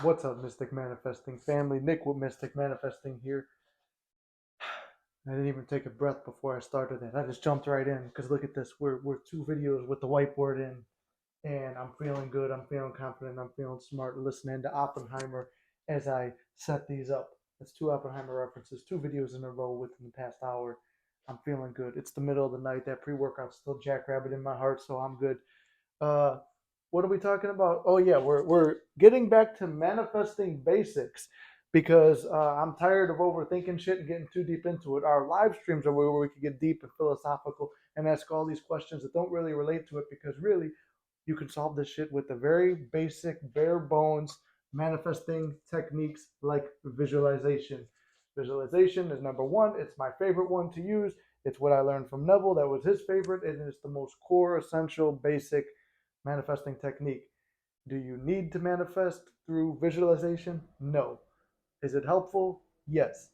What's up, Mystic Manifesting family? Nick with Mystic Manifesting here. I didn't even take a breath before I started it. I just jumped right in because look at this. We're two videos with the whiteboard in, and I'm feeling good. I'm feeling confident. I'm feeling smart. Listening to Oppenheimer as I set these up. That's two Oppenheimer references, two videos in a row within the past hour. I'm feeling good. It's the middle of the night. That pre-workout's still jackrabbit in my heart, so I'm good. Uh, what are we talking about? Oh yeah, we're getting back to manifesting basics because I'm tired of overthinking shit and getting too deep into it. Our live streams are where we can get deep and philosophical and ask all these questions that don't really relate to it because really you can solve this shit with the very basic, bare bones manifesting techniques like visualization. Visualization is number one. It's my favorite one to use. It's what I learned from Neville. That was his favorite. It is the most core, essential, basic manifesting technique. Do you need to manifest through visualization? No. Is it helpful? Yes.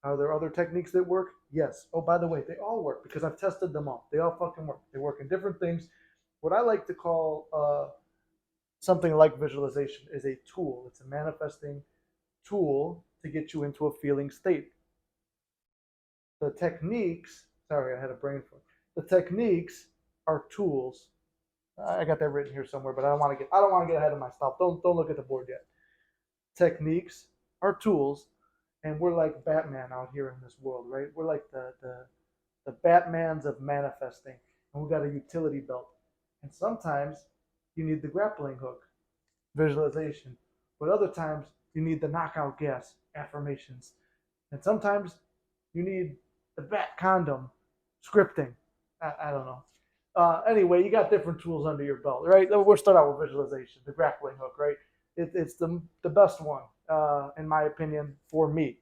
Are there other techniques that work? Yes. Oh, by the way, they all work because I've tested them all. They all fucking work. They work in different things. What I like to call something like visualization is a tool. It's a manifesting tool to get you into a feeling state. The techniques, sorry, I had a brain fart. The techniques are tools. I got that written here somewhere, but I don't want to get ahead of myself. Don't look at the board yet. Techniques are tools, and we're like Batman out here in this world, right? We're like the Batmans of manifesting, and we got a utility belt. And sometimes you need the grappling hook, visualization, but other times you need the knockout gas, affirmations, and sometimes you need the bat condom, scripting. I don't know. Anyway, you got different tools under your belt, right? We'll start out with visualization, the grappling hook, right? It's the best one, in my opinion, for me.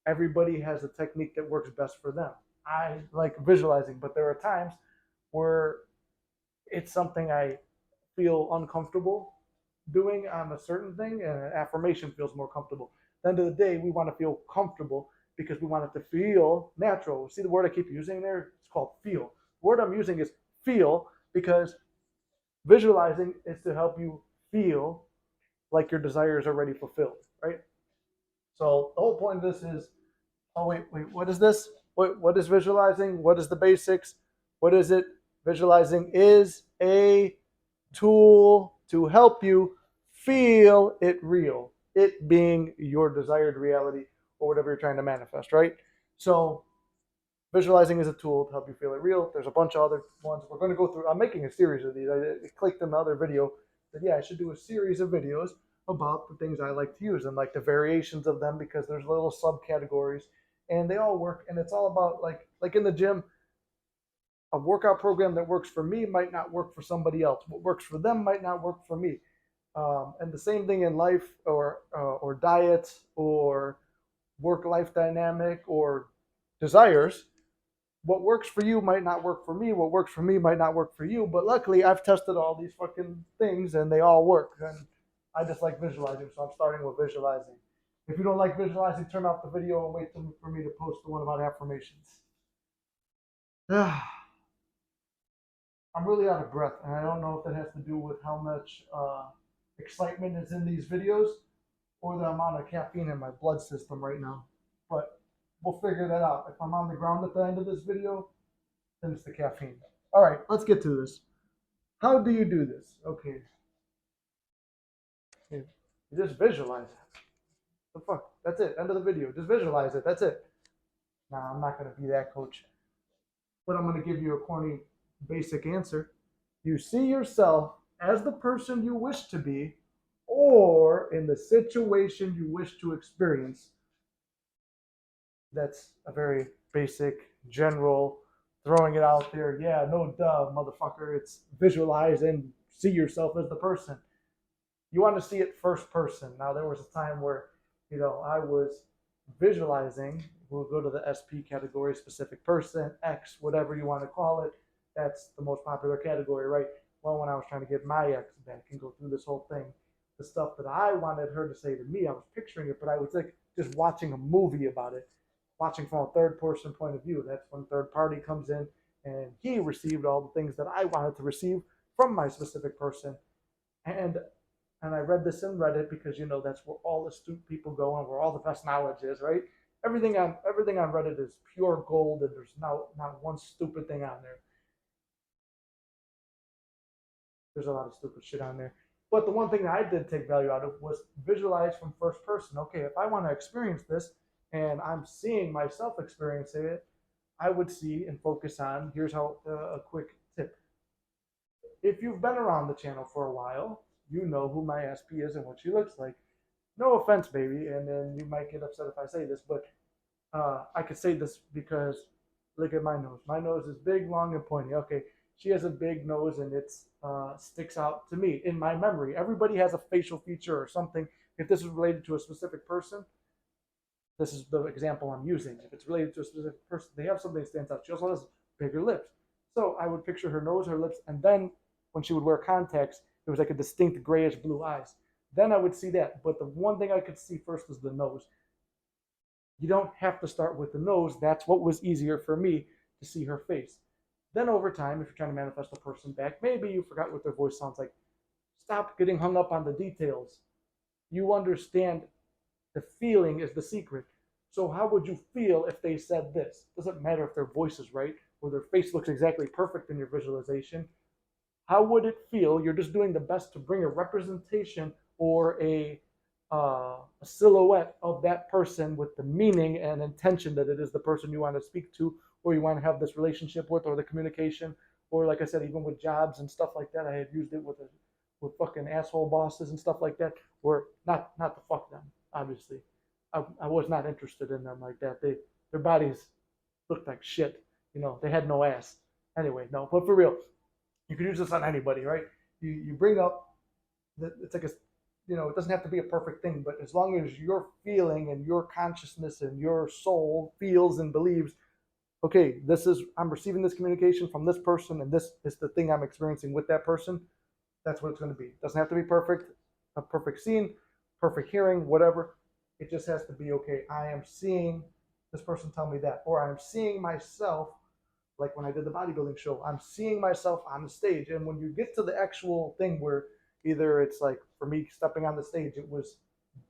Everybody has a technique that works best for them. I like visualizing, but there are times where it's something I feel uncomfortable doing on a certain thing, and an affirmation feels more comfortable. At the end of the day, we want to feel comfortable because we want it to feel natural. See the word I keep using there? It's called feel. The word I'm using is feel because visualizing is to help you feel like your desires are already fulfilled, right? So the whole point of this is, oh wait, what is this? What is visualizing? What is the basics? What is it? Visualizing is a tool to help you feel it real, it being your desired reality or whatever you're trying to manifest, right? So visualizing is a tool to help you feel it real. There's a bunch of other ones. We're going to go through. I'm making a series of these. I clicked in the other video that, yeah, I should do a series of videos about the things I like to use and like the variations of them because there's little subcategories and they all work. And it's all about like in the gym, a workout program that works for me might not work for somebody else. What works for them might not work for me. And the same thing in life or diet or work-life dynamic or desires. What works for you might not work for me. What works for me might not work for you. But luckily, I've tested all these fucking things and they all work. And I just like visualizing, so I'm starting with visualizing. If you don't like visualizing, turn off the video and wait for me to post the one about affirmations. I'm really out of breath, and I don't know if that has to do with how much excitement is in these videos or the amount of caffeine in my blood system right now. But we'll figure that out. If I'm on the ground at the end of this video, then it's the caffeine. All right, let's get to this. How do you do this? Okay, you just visualize it. The fuck? That's it. End of the video. Just visualize it. That's it. Nah, I'm not gonna be that coach. But I'm gonna give you a corny, basic answer. You see yourself as the person you wish to be, or in the situation you wish to experience. That's a very basic, general, throwing it out there. Yeah, no duh, motherfucker. It's visualize and see yourself as the person. You want to see it first person. Now, there was a time where, I was visualizing. We'll go to the SP category, specific person, X, whatever you want to call it. That's the most popular category, right? Well, when I was trying to get my ex back and go through this whole thing, the stuff that I wanted her to say to me, I was picturing it, but I was like just watching a movie about it, watching from a third person point of view. That's when third party comes in and he received all the things that I wanted to receive from my specific person. And and I read this in Reddit because that's where all the astute people go and where all the best knowledge is, right? Everything on Reddit is pure gold, and there's not one stupid thing on there. There's a lot of stupid shit on there. But the one thing that I did take value out of was visualize from first person. Okay, if I want to experience this and I'm seeing myself experiencing it, I would see and focus on. Here's how a quick tip. If you've been around the channel for a while, you know who my SP is and what she looks like. No offense, baby, and then you might get upset if I say this, but I could say this because look at my nose. My nose is big, long, and pointy. Okay, she has a big nose and it sticks out to me in my memory. Everybody has a facial feature or something. If this is related to a specific person, this is the example I'm using. If it's related to a specific person, they have something that stands out. She also has bigger lips. So I would picture her nose, her lips, and then when she would wear contacts, it was like a distinct grayish blue eyes. Then I would see that. But the one thing I could see first was the nose. You don't have to start with the nose. That's what was easier for me to see her face. Then over time, if you're trying to manifest a person back, maybe you forgot what their voice sounds like. Stop getting hung up on the details. You understand the feeling is the secret. So how would you feel if they said this? Doesn't matter if their voice is right or their face looks exactly perfect in your visualization. How would it feel? You're just doing the best to bring a representation or a silhouette of that person with the meaning and intention that it is the person you want to speak to or you want to have this relationship with or the communication. Or like I said, even with jobs and stuff like that, I had used it with fucking asshole bosses and stuff like that. Or not to fuck them, obviously. I was not interested in them like that. Their bodies looked like shit. They had no ass. Anyway, no, but for real, you can use this on anybody, right? You bring up that it's like it doesn't have to be a perfect thing, but as long as your feeling and your consciousness and your soul feels and believes, okay, I'm receiving this communication from this person, and this is the thing I'm experiencing with that person. That's what it's going to be. It doesn't have to be perfect, a perfect scene, perfect hearing, whatever. It just has to be okay. I am seeing this person tell me that, or I'm seeing myself, like when I did the bodybuilding show, I'm seeing myself on the stage. And when you get to the actual thing where either it's like for me stepping on the stage, it was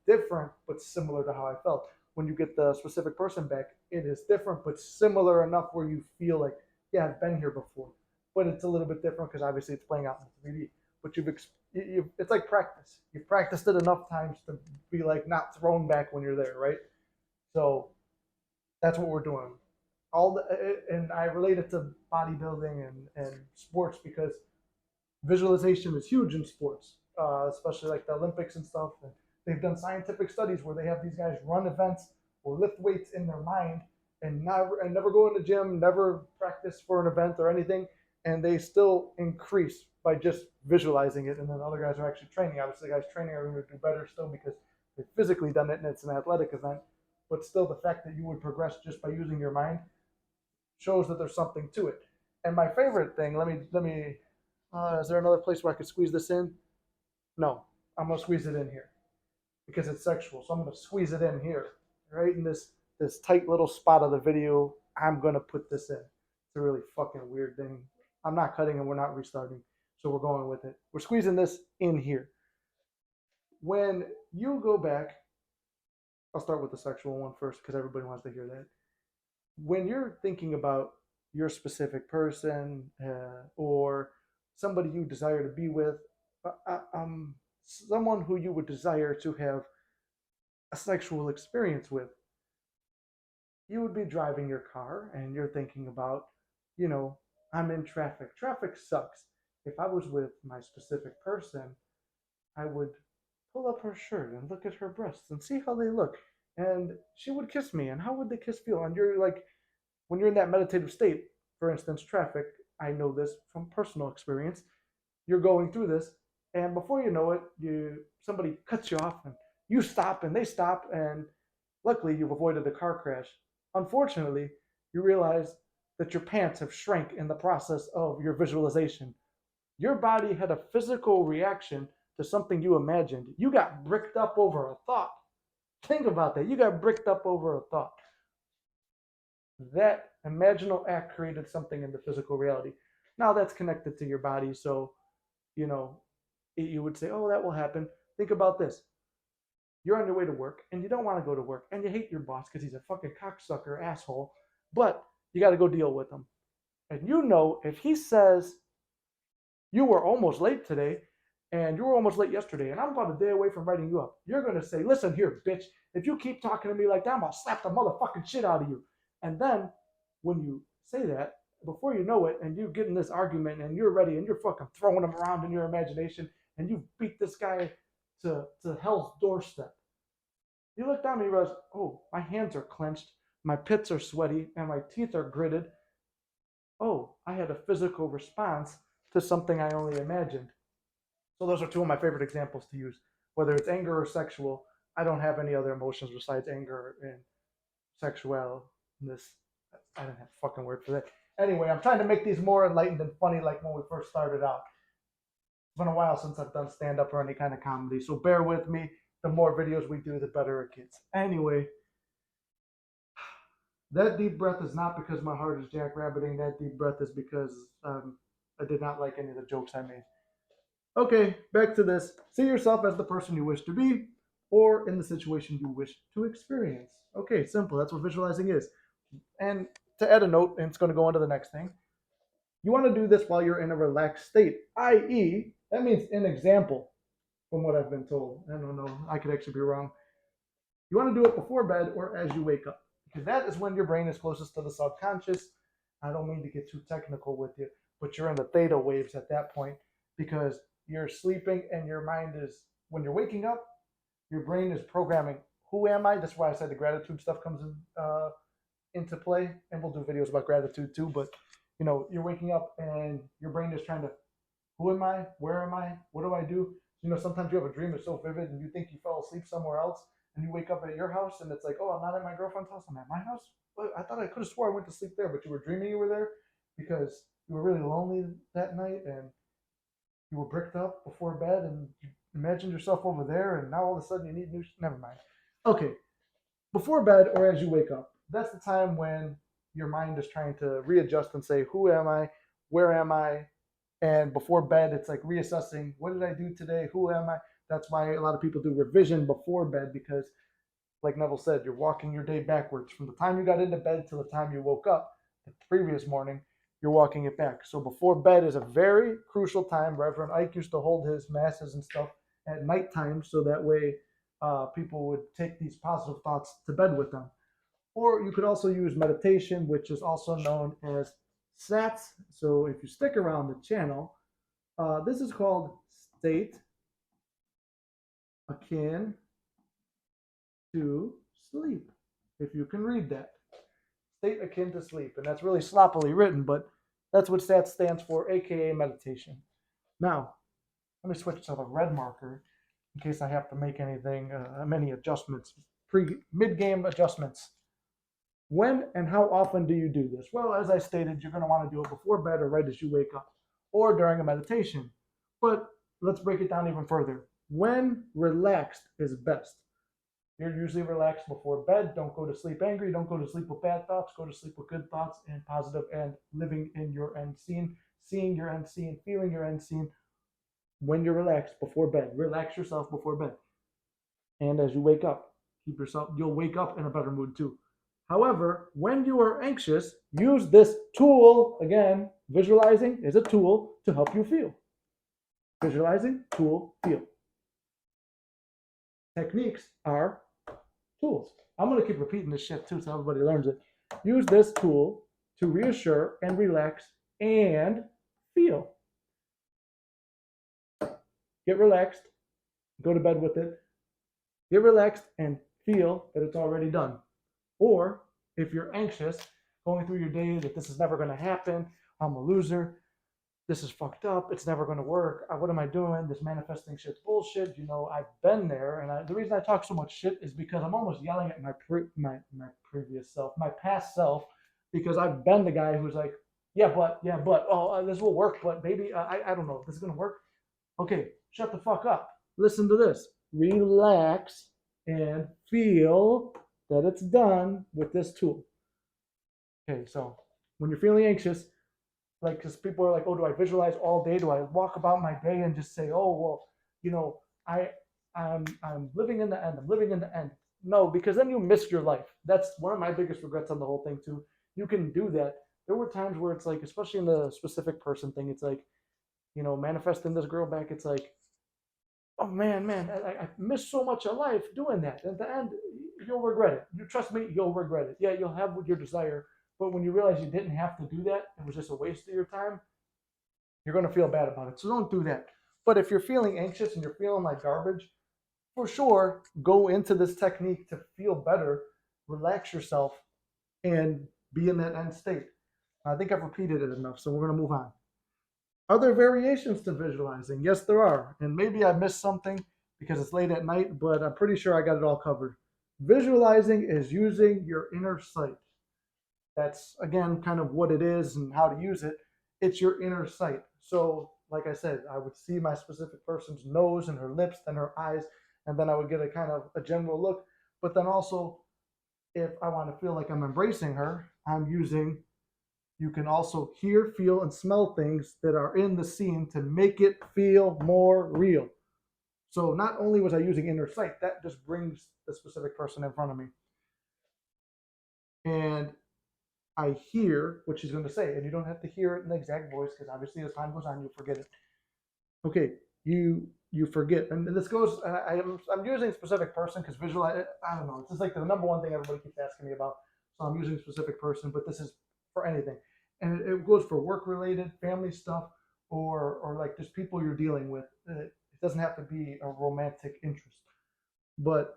different but similar to how I felt. When you get the specific person back, it is different but similar enough where you feel like, yeah, I've been here before. But it's a little bit different because obviously it's playing out in 3D. But it's like practice. You've practiced it enough times to be like not thrown back when you're there, right? So that's what we're doing. And I relate it to bodybuilding and sports because visualization is huge in sports, especially like the Olympics and stuff. And they've done scientific studies where they have these guys run events or lift weights in their mind and never go in the gym, never practice for an event or anything, and they still increase by just visualizing it. And then other guys are actually training. Obviously, the guys training are going to do better still because they've physically done it and it's an athletic event. But still, the fact that you would progress just by using your mind shows that there's something to it. And my favorite thing, let me is there another place where I could squeeze this in? No, I'm gonna squeeze it in here because it's sexual. So I'm gonna squeeze it in here, right in this tight little spot of the video. I'm gonna put this in. It's a really fucking weird thing. I'm not cutting and we're not restarting, so we're going with it. We're squeezing this in here. When you go back, I'll start with the sexual one first because everybody wants to hear that. When you're thinking about your specific person or somebody you desire to be with, someone who you would desire to have a sexual experience with, you would be driving your car and you're thinking about, I'm in traffic. Traffic sucks. If I was with my specific person, I would pull up her shirt and look at her breasts and see how they look. And she would kiss me. And how would the kiss feel? And you're like, when you're in that meditative state, for instance, traffic, I know this from personal experience. You're going through this, and before you know it, somebody cuts you off, and you stop, and they stop, and luckily you've avoided a car crash. Unfortunately, you realize that your pants have shrank in the process of your visualization. Your body had a physical reaction to something you imagined. You got bricked up over a thought. Think about that. You got bricked up over a thought. That imaginal act created something in the physical reality. Now that's connected to your body, so you would say, oh, that will happen. think about this. You're on your way to work and you don't want to go to work and you hate your boss because he's a fucking cocksucker asshole, but you got to go deal with him. And you know, if he says, you were almost late today and you were almost late yesterday and I'm about a day away from writing you up, you're going to say, listen here, bitch, if you keep talking to me like that, I'm going to slap the motherfucking shit out of you. And then when you say that, before you know it, and you get in this argument and you're ready and you're fucking throwing them around in your imagination and you beat this guy to hell's doorstep. You look down and you realize, oh, my hands are clenched, my pits are sweaty, and my teeth are gritted. Oh, I had a physical response to something I only imagined. So those are two of my favorite examples to use. Whether it's anger or sexual, I don't have any other emotions besides anger and sexualness. I don't have a fucking word for that. Anyway, I'm trying to make these more enlightened and funny like when we first started out. It's been a while since I've done stand-up or any kind of comedy, so bear with me. The more videos we do, the better it gets. Anyway, that deep breath is not because my heart is jackrabbiting. That deep breath is because I did not like any of the jokes I made. Okay, back to this. See yourself as the person you wish to be or in the situation you wish to experience. Okay, simple. That's what visualizing is. And to add a note, and it's going to go on to the next thing, you want to do this while you're in a relaxed state, i.e., that means an example from what I've been told. I don't know. I could actually be wrong. You want to do it before bed or as you wake up, because that is when your brain is closest to the subconscious. I don't mean to get too technical with you, but you're in the theta waves at that point because you're sleeping and your mind is, when you're waking up, your brain is programming, who am I? That's why I said the gratitude stuff comes into play, and we'll do videos about gratitude too. But you know, you're waking up and your brain is trying to, who am I? Where am I? What do I do? You know, sometimes you have a dream that's so vivid and you think you fell asleep somewhere else, and you wake up at your house and it's like, oh, I'm not at my girlfriend's house. I'm at my house. But I thought I could have swore I went to sleep there, but you were dreaming you were there because you were really lonely that night and you were bricked up before bed and you imagined yourself over there, and now all of a sudden you need new. Never mind. Okay, before bed or as you wake up, that's the time when your mind is trying to readjust and say, who am I? Where am I? And before bed, it's like reassessing, what did I do today? Who am I? That's why a lot of people do revision before bed because, like Neville said, you're walking your day backwards. From the time you got into bed till the time you woke up the previous morning, you're walking it back. So before bed is a very crucial time. Reverend Ike used to hold his masses and stuff at nighttime so that way people would take these positive thoughts to bed with them. Or you could also use meditation, which is also known as SATS. So if you stick around the channel, this is called state akin to sleep. If you can read that. State akin to sleep. And that's really sloppily written, but that's what SATS stands for, aka meditation. Now, let me switch to the red marker in case I have to make many adjustments, mid-game adjustments. When and how often do you do this? Well, as I stated, you're going to want to do it before bed or right as you wake up or during a meditation. But let's break it down even further. When relaxed is best. You're usually relaxed before bed. Don't go to sleep angry. Don't go to sleep with bad thoughts. Go to sleep with good thoughts and positive and living in your end scene, seeing your end scene, feeling your end scene. When you're relaxed before bed, relax yourself before bed. And as you wake up, you'll wake up in a better mood too. However, when you are anxious, use this tool. Again, visualizing is a tool to help you feel. Visualizing, tool, feel. Techniques are tools. I'm going to keep repeating this shit too so everybody learns it. Use this tool to reassure and relax and feel. Get relaxed. Go to bed with it. Get relaxed and feel that it's already done. Or if you're anxious, going through your day that this is never going to happen, I'm a loser, this is fucked up, it's never going to work, what am I doing, this manifesting shit's bullshit, you know, I've been there, and the reason I talk so much shit is because I'm almost yelling at my previous self, my past self, because I've been the guy who's like, yeah, but, this will work, but maybe, I don't know, this is going to work. Okay, shut the fuck up. Listen to this. Relax and feel that it's done with this tool. Okay, so when you're feeling anxious, like, because people are like, oh, do I visualize all day? Do I walk about my day and just say, oh, well, you know, I I'm living in the end. I'm living in the end. No, because then you miss your life. That's one of my biggest regrets on the whole thing too. You can do that. There were times where it's like, especially in the specific person thing, it's like, manifesting this girl back. It's like, oh man, I missed so much of life doing that. At the end, you'll regret it. You trust me, you'll regret it. Yeah, you'll have what your desire, but when you realize you didn't have to do that, it was just a waste of your time. You're gonna feel bad about it. So don't do that. But if you're feeling anxious and you're feeling like garbage, for sure, go into this technique to feel better, relax yourself, and be in that end state. I think I've repeated it enough, so we're gonna move on. Are there variations to visualizing? Yes, there are. And maybe I missed something because it's late at night, but I'm pretty sure I got it all covered. Visualizing is using your inner sight. That's, again, kind of what it is and how to use it. It's your inner sight. So, like I said, I would see my specific person's nose and her lips, then her eyes, and then I would get a kind of a general look. But then also, if I want to feel like I'm embracing her, I'm using, you can also hear, feel, and smell things that are in the scene to make it feel more real. So not only was I using inner sight, that just brings the specific person in front of me. And I hear what she's going to say. And you don't have to hear it in the exact voice because obviously as time goes on, you forget it. Okay, you forget. And this goes, I'm using specific person because visualize, I don't know. It's just like the number one thing everybody keeps asking me about. So I'm using specific person, but this is for anything. And it goes for work related, family stuff, or like just people you're dealing with. It doesn't have to be a romantic interest. But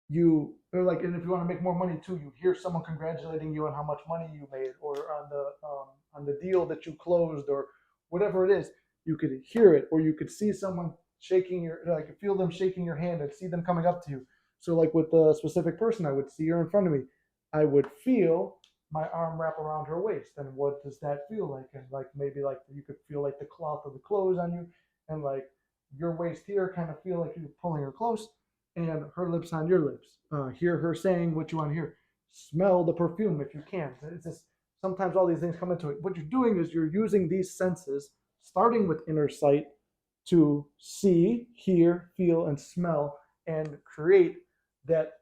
you or like, and if you want to make more money too, you hear someone congratulating you on how much money you made, or on the deal that you closed, or whatever it is. You could hear it, or you could see someone shaking your, like feel them shaking your hand and see them coming up to you. So like with the specific person, I would see her in front of me. I would feel my arm wrap around her waist, and what does that feel like? And like maybe like you could feel like the cloth of the clothes on you, and like your waist here kind of feel like you're pulling her close, and her lips on your lips. Hear her saying what you want to hear. Smell the perfume if you can. It's just sometimes all these things come into it. What you're doing is you're using these senses, starting with inner sight, to see, hear, feel, and smell, and create that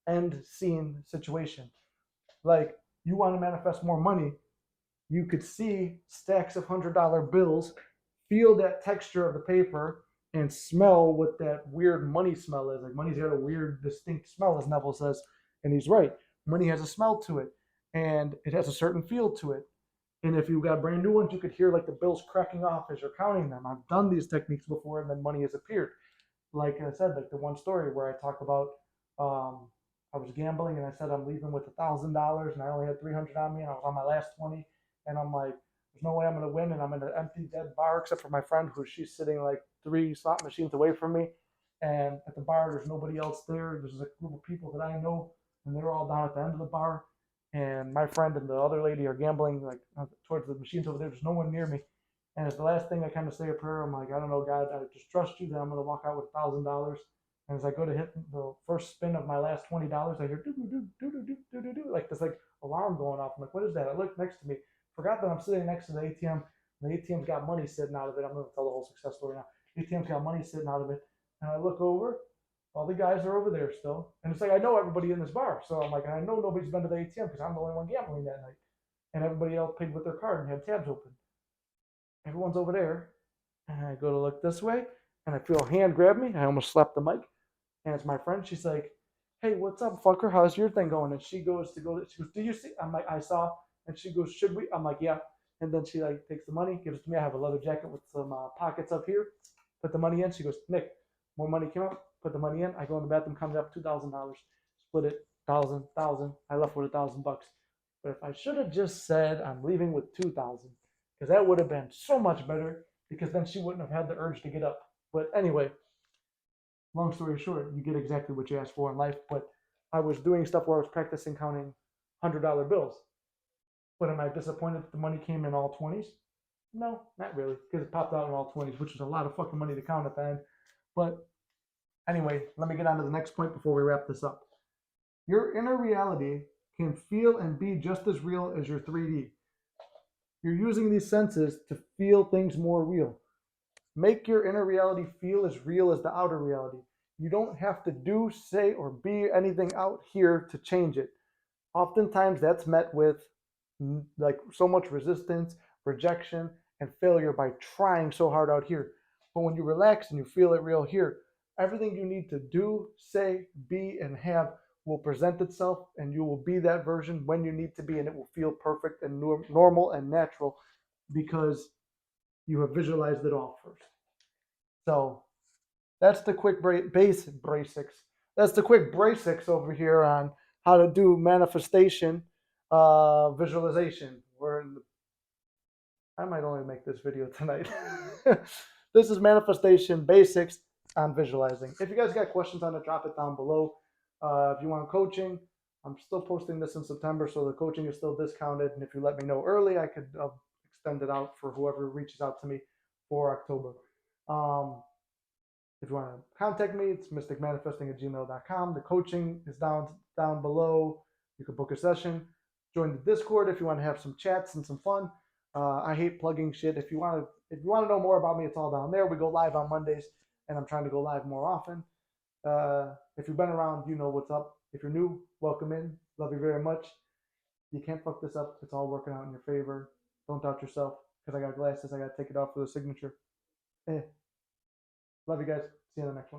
end scene situation. Like you want to manifest more money, you could see stacks of $100 bills, feel that texture of the paper, and smell what that weird money smell is. Like money's got a weird, distinct smell, as Neville says, and he's right. Money has a smell to it, and it has a certain feel to it. And if you got brand new ones, you could hear like the bills cracking off as you're counting them. I've done these techniques before, and then money has appeared. Like I said, like the one story where I talk about, I was gambling and I said I'm leaving with $1,000 and I only had 300 on me and I was on my last 20, and I'm like, there's no way I'm gonna win, and I'm in an empty dead bar except for my friend who she's sitting like 3 slot machines away from me, and at the bar there's nobody else there. There's a group of people that I know, and they're all down at the end of the bar, and my friend and the other lady are gambling like towards the machines over there. There's no one near me, and it's the last thing I kind of say a prayer. I'm like, I don't know, God, I just trust you that I'm gonna walk out with $1,000. And as I go to hit the first spin of my last $20, I hear do do do do do do do do like this like alarm going off. I'm like, what is that? I look next to me, forgot that I'm sitting next to the ATM. And the ATM's got money sitting out of it. I'm going to tell the whole success story now. The ATM's got money sitting out of it. And I look over, all the guys are over there still. And it's like, I know everybody in this bar. So I'm like, I know nobody's been to the ATM because I'm the only one gambling that night. And everybody else paid with their card and had tabs open. Everyone's over there. And I go to look this way, and I feel a hand grab me. I almost slapped the mic. And it's my friend. She's like, hey, what's up, fucker? How's your thing going? And she goes, do you see? I'm like, I saw. And she goes, should we? I'm like, yeah. And then she like takes the money, gives it to me. I have a leather jacket with some pockets up here. Put the money in. She goes, Nick, more money came up. Put the money in. I go in the bathroom, comes up $2,000. Split it, thousand. I left with $1,000. But if I should have just said I'm leaving with 2,000, because that would have been so much better. Because then she wouldn't have had the urge to get up. But anyway, long story short, you get exactly what you asked for in life. But I was doing stuff where I was practicing counting $100 bills. But am I disappointed that the money came in all 20s? No, not really, because it popped out in all 20s, which is a lot of fucking money to count at the end. But anyway, let me get on to the next point before we wrap this up. Your inner reality can feel and be just as real as your 3D. You're using these senses to feel things more real. Make your inner reality feel as real as the outer reality. You don't have to do, say, or be anything out here to change it. Oftentimes that's met with like so much resistance, rejection, and failure by trying so hard out here. But when you relax and you feel it real here, everything you need to do, say, be, and have will present itself, and you will be that version when you need to be, and it will feel perfect and normal and natural because you have visualized it all first. So that's the quick basics. That's the quick basics over here on how to do manifestation, visualization. I might only make this video tonight. This is manifestation basics on visualizing. If you guys got questions on it, drop it down below. If you want coaching, I'm still posting this in September, so the coaching is still discounted. And if you let me know early, I could extend it out for whoever reaches out to me for October. If you want to contact me, it's mysticmanifesting@gmail.com. The coaching is down below. You can book a session. Join the Discord if you want to have some chats and some fun. I hate plugging shit. If you want to know more about me, it's all down there. We go live on Mondays, and I'm trying to go live more often. If you've been around, you know what's up. If you're new, welcome in. Love you very much. You can't fuck this up. It's all working out in your favor. Don't doubt yourself. Because I got glasses, I got to take it off for the signature. Love you guys. See you in the next one.